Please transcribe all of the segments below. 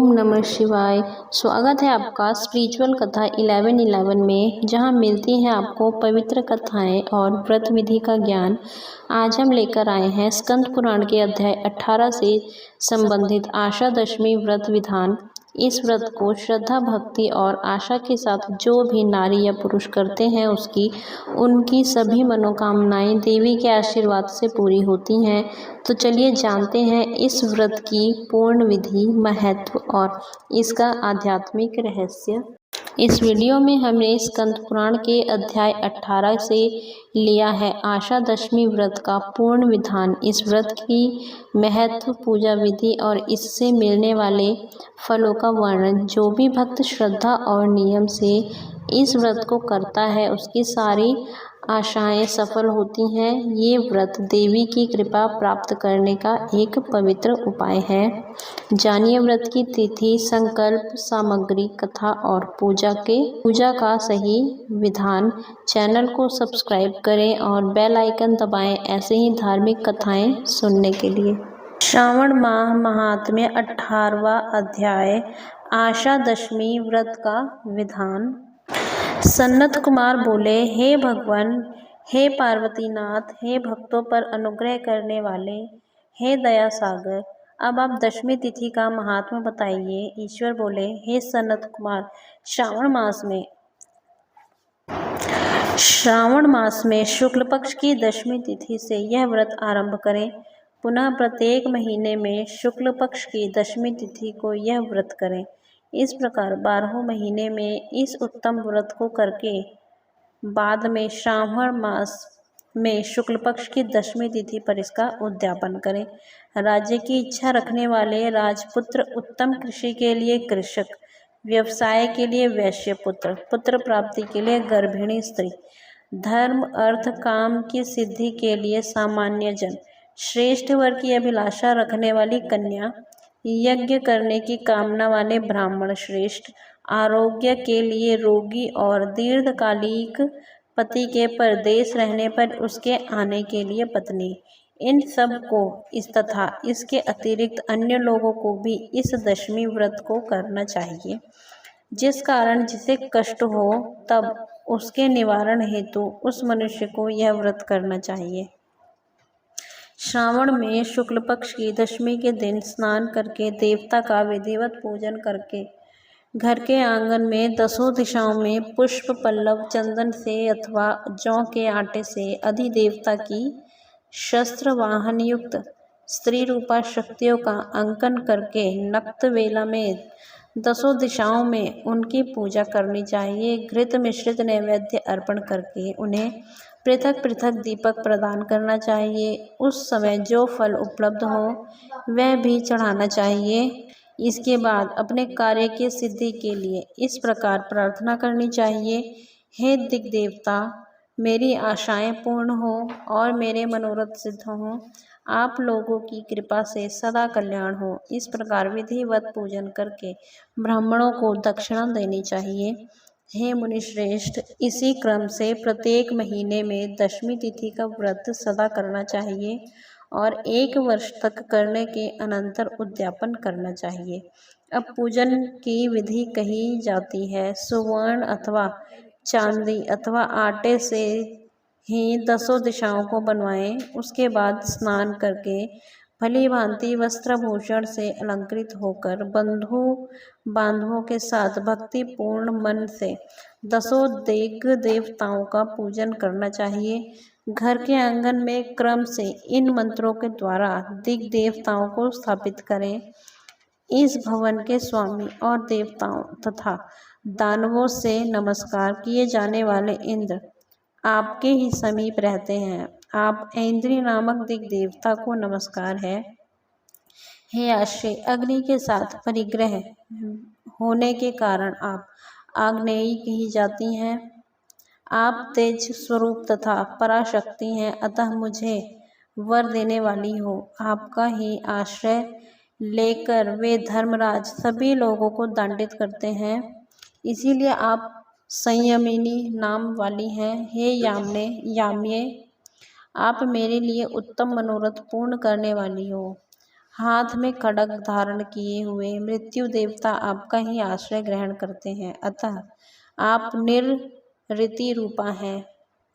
ओम नमः शिवाय। स्वागत है आपका स्पिरिचुअल कथा 1111 में, जहां मिलती हैं आपको पवित्र कथाएं और व्रत विधि का ज्ञान। आज हम लेकर आए हैं स्कंद पुराण के अध्याय 18 से संबंधित आशा दशमी व्रत विधान। इस व्रत को श्रद्धा, भक्ति और आशा के साथ जो भी नारी या पुरुष करते हैं उनकी सभी मनोकामनाएं देवी के आशीर्वाद से पूरी होती हैं। तो चलिए जानते हैं इस व्रत की पूर्ण विधि, महत्व और इसका आध्यात्मिक रहस्य। इस वीडियो में हमने स्कंद पुराण के अध्याय 18 से लिया है आशा दशमी व्रत का पूर्ण विधान। इस व्रत की महत्व, पूजा विधि और इससे मिलने वाले फलों का वर्णन। जो भी भक्त श्रद्धा और नियम से इस व्रत को करता है उसकी सारी आशाएं सफल होती हैं। ये व्रत देवी की कृपा प्राप्त करने का एक पवित्र उपाय है। जानिए व्रत की तिथि, संकल्प, सामग्री, कथा और पूजा का सही विधान। चैनल को सब्सक्राइब करें और बेल आइकन दबाएं ऐसे ही धार्मिक कथाएं सुनने के लिए। श्रावण माह महात्म्य 18वां अध्याय, आशा दशमी व्रत का विधान। सनत कुमार बोले, हे भगवान, हे पार्वतीनाथ, हे भक्तों पर अनुग्रह करने वाले, हे दया सागर, अब आप दशमी तिथि का महात्मा बताइए। ईश्वर बोले, हे सनत कुमार, श्रावण मास में शुक्ल पक्ष की दशमी तिथि से यह व्रत आरंभ करें। पुनः प्रत्येक महीने में शुक्ल पक्ष की दशमी तिथि को यह व्रत करें। इस प्रकार 12 महीने में इस उत्तम व्रत को करके बाद में श्रावण मास में शुक्ल पक्ष की दशमी तिथि पर इसका उद्यापन करें। राज्य की इच्छा रखने वाले राजपुत्र, उत्तम कृषि के लिए कृषक, व्यवसाय के लिए वैश्य पुत्र, पुत्र प्राप्ति के लिए गर्भिणी स्त्री, धर्म अर्थ काम की सिद्धि के लिए सामान्य जन, श्रेष्ठ वर की अभिलाषा रखने वाली कन्या, यज्ञ करने की कामना वाले ब्राह्मण श्रेष्ठ, आरोग्य के लिए रोगी और दीर्घकालिक पति के परदेश रहने पर उसके आने के लिए पत्नी, इन सब को इस तथा इसके अतिरिक्त अन्य लोगों को भी इस दशमी व्रत को करना चाहिए। जिस कारण जिसे कष्ट हो तब उसके निवारण हेतु उस मनुष्य को यह व्रत करना चाहिए। श्रावण में शुक्ल पक्ष की दशमी के दिन स्नान करके देवता का विधिवत पूजन करके घर के आंगन में 10 दिशाओं में पुष्प, पल्लव, चंदन से अथवा जौ के आटे से अधिदेवता की शस्त्र वाहन युक्त स्त्री रूपा शक्तियों का अंकन करके नक्त वेला में 10 दिशाओं में उनकी पूजा करनी चाहिए। घृत मिश्रित नैवेद्य अर्पण करके उन्हें पृथक पृथक दीपक प्रदान करना चाहिए। उस समय जो फल उपलब्ध हो वह भी चढ़ाना चाहिए। इसके बाद अपने कार्य की सिद्धि के लिए इस प्रकार प्रार्थना करनी चाहिए, हे दिग्देवता, मेरी आशाएं पूर्ण हो और मेरे मनोरथ सिद्ध हों। आप लोगों की कृपा से सदा कल्याण हो। इस प्रकार विधिवत पूजन करके ब्राह्मणों को दक्षिणा देनी चाहिए। हे मुनिश्रेष्ठ, इसी क्रम से प्रत्येक महीने में दशमी तिथि का व्रत सदा करना चाहिए और 1 वर्ष तक करने के अनंतर उद्यापन करना चाहिए। अब पूजन की विधि कही जाती है। सुवर्ण अथवा चांदी अथवा आटे से ही 10 दिशाओं को बनवाएं। उसके बाद स्नान करके भली भांति वस्त्रभूषण से अलंकृत होकर बंधु बांधवों के साथ भक्ति पूर्ण मन से 10 दिग् देवताओं का पूजन करना चाहिए। घर के आंगन में क्रम से इन मंत्रों के द्वारा दिग् देवताओं को स्थापित करें। इस भवन के स्वामी और देवताओं तथा दानवों से नमस्कार किए जाने वाले इंद्र आपके ही समीप रहते हैं। आप ऐन्द्री नामक दिग् देवता को नमस्कार है। हे आश्रय, अग्नि के साथ परिग्रह होने के कारण आप आग्नेयी कही जाती हैं। आप तेज स्वरूप तथा पराशक्ति हैं, अतः मुझे वर देने वाली हो। आपका ही आश्रय लेकर वे धर्मराज सभी लोगों को दंडित करते हैं, इसीलिए आप संयमिनी नाम वाली हैं। हे याम्ये, आप मेरे लिए उत्तम मनोरथ पूर्ण करने वाली हो। हाथ में खड्ग धारण किए हुए मृत्यु देवता आपका ही आश्रय ग्रहण करते हैं, अतः आप निर्ऋति रूपा हैं।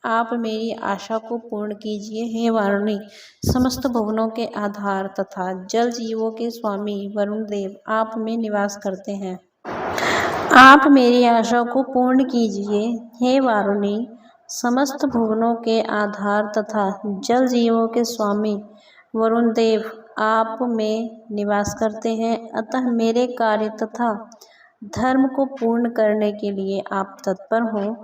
आप मेरी आशा को पूर्ण कीजिए। हे वारुणी, समस्त भुवनों के आधार तथा जल जीवों के स्वामी वरुण देव आप में निवास करते हैं। आप मेरी आशा को पूर्ण कीजिए। हे वारुणी, समस्त भुवनों के आधार तथा जल जीवों के स्वामी वरुण देव आप में निवास करते हैं, अतः मेरे कार्य तथा धर्म को पूर्ण करने के लिए आप तत्पर हो।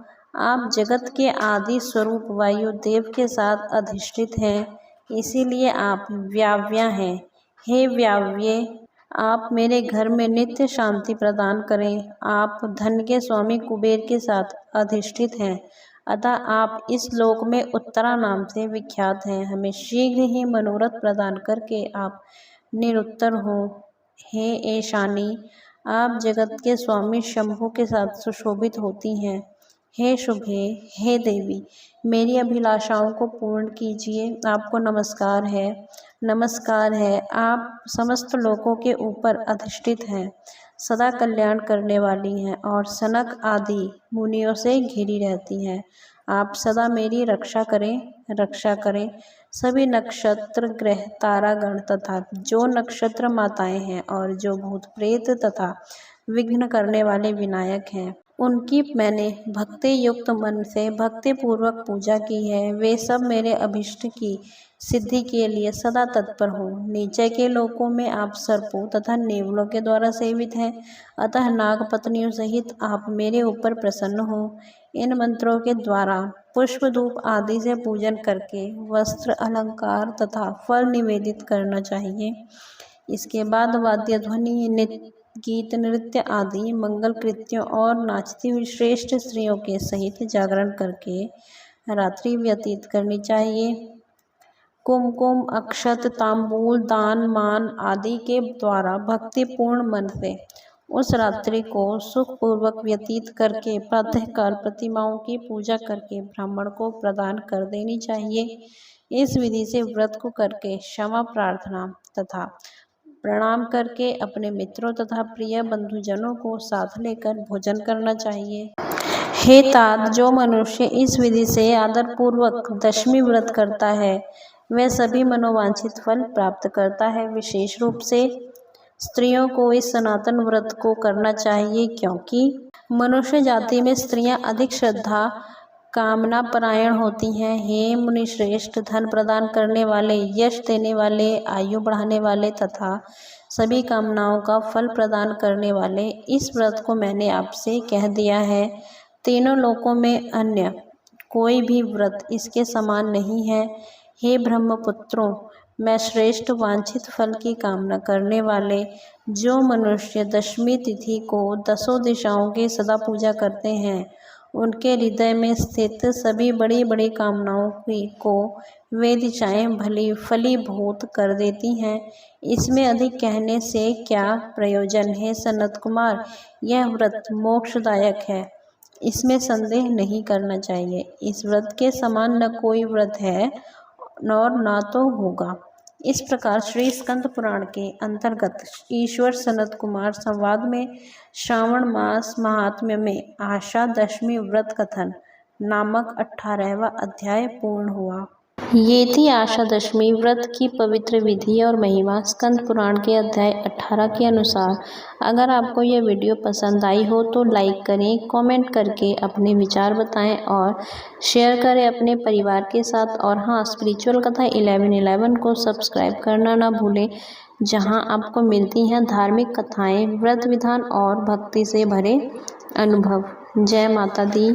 आप जगत के आदि स्वरूप वायु देव के साथ अधिष्ठित हैं, इसीलिए आप व्याव्या हैं। हे व्याव्ये, आप मेरे घर में नित्य शांति प्रदान करें। आप धन के स्वामी कुबेर के साथ अधिष्ठित हैं, अतः आप इस लोक में उत्तरा नाम से विख्यात हैं। हमें शीघ्र ही मनोरथ प्रदान करके आप निरुत्तर हो। हे ऐशानी, आप जगत के स्वामी शंभु के साथ सुशोभित होती हैं। हे शुभे, हे देवी, मेरी अभिलाषाओं को पूर्ण कीजिए। आपको नमस्कार है, नमस्कार है। आप समस्त लोकों के ऊपर अधिष्ठित हैं, सदा कल्याण करने वाली हैं और सनक आदि मुनियों से घिरी रहती हैं। आप सदा मेरी रक्षा करें, रक्षा करें। सभी नक्षत्र ग्रह तारागण तथा जो नक्षत्र माताएं हैं और जो भूत प्रेत तथा विघ्न करने वाले विनायक हैं, उनकी मैंने भक्ति युक्त मन से भक्ति पूर्वक पूजा की है। वे सब मेरे अभिष्ट की सिद्धि के लिए सदा तत्पर हो। नीचे के लोकों में आप सर्पों तथा नेवलों के द्वारा सेवित हैं, अतः नागपत्नियों सहित आप मेरे ऊपर प्रसन्न हो। इन मंत्रों के द्वारा पुष्प धूप आदि से पूजन करके वस्त्र अलंकार तथा फल निवेदित करना चाहिए। इसके बाद वाद्य ध्वनि, गीत, नृत्य आदि मंगल कृत्यों और नाचती हुई श्रेष्ठ स्त्रियों के सहित जागरण करके रात्रि व्यतीत करनी चाहिए। कुमकुम, अक्षत, तांबूल, दान, मान आदि के द्वारा भक्तिपूर्ण मन से उस रात्रि को सुखपूर्वक व्यतीत करके प्रातःकाल प्रतिमाओं की पूजा करके ब्राह्मण को प्रदान कर देनी चाहिए। इस विधि से व्रत को करके क्षमा प्रार्थना तथा प्रणाम करके अपने मित्रों तथा प्रिय बंधुजनों को साथ लेकर भोजन करना चाहिए। हे तात, जो मनुष्य इस विधि से आदरपूर्वक दशमी व्रत करता है, वह सभी मनोवांछित फल प्राप्त करता है। विशेष रूप से स्त्रियों को इस सनातन व्रत को करना चाहिए, क्योंकि मनुष्य जाति में स्त्रियां अधिक श्रद्धा कामना परायण होती हैं। हे मुनिश्रेष्ठ, धन प्रदान करने वाले, यश देने वाले, आयु बढ़ाने वाले तथा सभी कामनाओं का फल प्रदान करने वाले, इस व्रत को मैंने आपसे कह दिया है। तीनों लोकों में अन्य कोई भी व्रत इसके समान नहीं है। हे ब्रह्मपुत्रों, मैं श्रेष्ठ वांछित फल की कामना करने वाले जो मनुष्य दशमी तिथि को दसों दिशाओं की सदा पूजा करते हैं, उनके हृदय में स्थित सभी बड़ी बड़ी कामनाओं को वे दिशाएं भली फलीभूत कर देती हैं। इसमें अधिक कहने से क्या प्रयोजन है सनत कुमार। यह व्रत मोक्षदायक है, इसमें संदेह नहीं करना चाहिए। इस व्रत के समान न कोई व्रत है और न तो होगा। इस प्रकार श्री स्कंद पुराण के अंतर्गत ईश्वर सनत कुमार संवाद में श्रावण मास महात्म्य में आशा दशमी व्रत कथन नामक 18वां अध्याय पूर्ण हुआ। ये थी आशा दशमी व्रत की पवित्र विधि और महिमा स्कंद पुराण के अध्याय 18 के अनुसार। अगर आपको यह वीडियो पसंद आई हो तो लाइक करें, कमेंट करके अपने विचार बताएं और शेयर करें अपने परिवार के साथ। और हाँ, स्पिरिचुअल कथा 1111 को सब्सक्राइब करना ना भूलें, जहां आपको मिलती हैं धार्मिक कथाएं, व्रत विधान और भक्ति से भरे अनुभव। जय माता दी।